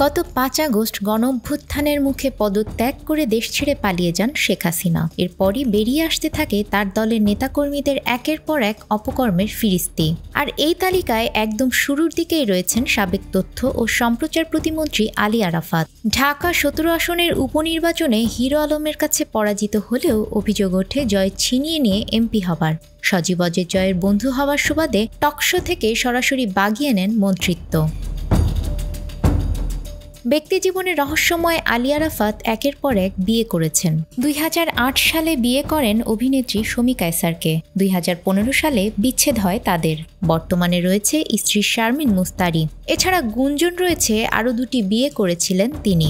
গত ৫ আগস্ট গণঅভ্যুত্থানের মুখে পদত্যাগ করে দেশ ছেড়ে পালিয়ে যান শেখ হাসিনা। এরপরই বেরিয়ে আসতে থাকে তার দলের নেতাকর্মীদের একের পর এক অপকর্মের ফিরিস্তি। আর এই তালিকায় একদম শুরুর দিকেই রয়েছেন সাবেক তথ্য ও সম্প্রচার প্রতিমন্ত্রী আলী আরাফাত। ঢাকা ১৭ আসনের উপনির্বাচনে হিরো আলমের কাছে পরাজিত হলেও অভিযোগ ওঠে জয় ছিনিয়ে নিয়ে এমপি হবার। সজীব অজয় জয়ের বন্ধু হওয়ার সুবাদে টকশো থেকে সরাসরি বাগিয়ে নেন মন্ত্রিত্ব। ব্যক্তিজীবনের রহস্যময় আলী আরাফাত একের পর এক বিয়ে করেছেন। ২০০৮ সালে বিয়ে করেন অভিনেত্রী শমী কায়সারকে। ২০১৫ সালে বিচ্ছেদ হয় তাদের। বর্তমানে রয়েছে স্ত্রী শারমিন মুস্তারি। এছাড়া গুঞ্জন রয়েছে আরও ২টি বিয়ে করেছিলেন তিনি।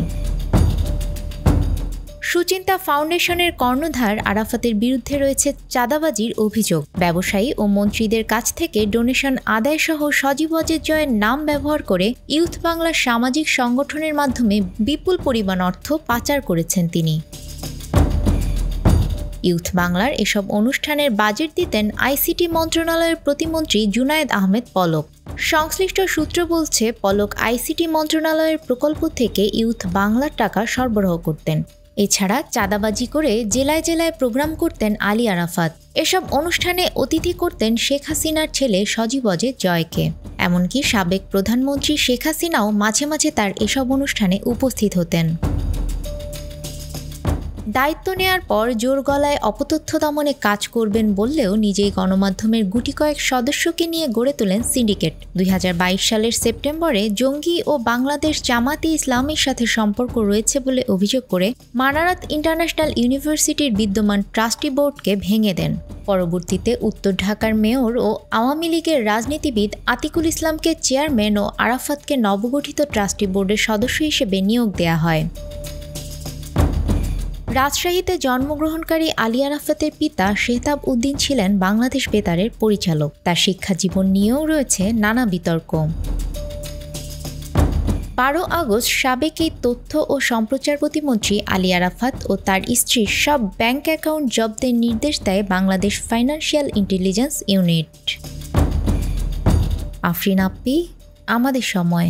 সুচিন্তা ফাউন্ডেশনের কর্ণধার আরাফাতের বিরুদ্ধে রয়েছে চাঁদাবাজির অভিযোগ। ব্যবসায়ী ও মন্ত্রীদের কাছ থেকে ডোনেশন আদায়সহ সজীব অজয় জয়ের নাম ব্যবহার করে ইউথ বাংলার সামাজিক সংগঠনের মাধ্যমে বিপুল পরিমাণ অর্থ পাচার করেছেন তিনি। ইউথ বাংলার এসব অনুষ্ঠানের বাজেট দিতেন আইসিটি মন্ত্রণালয়ের প্রতিমন্ত্রী জুনায়েদ আহমেদ পলক। সংশ্লিষ্ট সূত্র বলছে, পলক আইসিটি মন্ত্রণালয়ের প্রকল্প থেকে ইউথ বাংলার টাকা সরবরাহ করতেন। এছাড়া চাঁদাবাজি করে জেলায় জেলায় প্রোগ্রাম করতেন আলী আরাফাত। এসব অনুষ্ঠানে অতিথি করতেন শেখ হাসিনার ছেলে সজীব অজয় জয়কে। এমনকি সাবেক প্রধানমন্ত্রী শেখ হাসিনাও মাঝে মাঝে তার এসব অনুষ্ঠানে উপস্থিত হতেন। দায়িত্ব নেয়ার পর জোর গলায় অপতথ্য দমনে কাজ করবেন বললেও নিজেই গণমাধ্যমের গুটি কয়েক সদস্যকে নিয়ে গড়ে তোলেন সিন্ডিকেট। ২০২২ সালের সেপ্টেম্বরে জঙ্গি ও বাংলাদেশ জামাতে ইসলামের সাথে সম্পর্ক রয়েছে বলে অভিযোগ করে মানারাত ইন্টারন্যাশনাল ইউনিভার্সিটির বিদ্যমান ট্রাস্টি বোর্ডকে ভেঙে দেন। পরবর্তীতে উত্তর ঢাকার মেয়র ও আওয়ামী লীগের রাজনীতিবিদ আতিকুল ইসলামকে চেয়ারম্যান ও আরাফাতকে নবগঠিত ট্রাস্টি বোর্ডের সদস্য হিসেবে নিয়োগ দেয়া হয়। রাজশাহীতে জন্মগ্রহণকারী আলী আরাফাতের পিতা শেহতাব উদ্দিন ছিলেন বাংলাদেশ বেতারের পরিচালক। তার শিক্ষা জীবন নিয়েও রয়েছে নানা বিতর্ক। ১২ আগস্ট সাবেক এই তথ্য ও সম্প্রচার প্রতিমন্ত্রী আলী আরাফাত ও তার স্ত্রীর সব ব্যাংক অ্যাকাউন্ট জব্দের নির্দেশ দেয় Bangladesh financial intelligence unit. Afrin আপি, আমাদের সময়।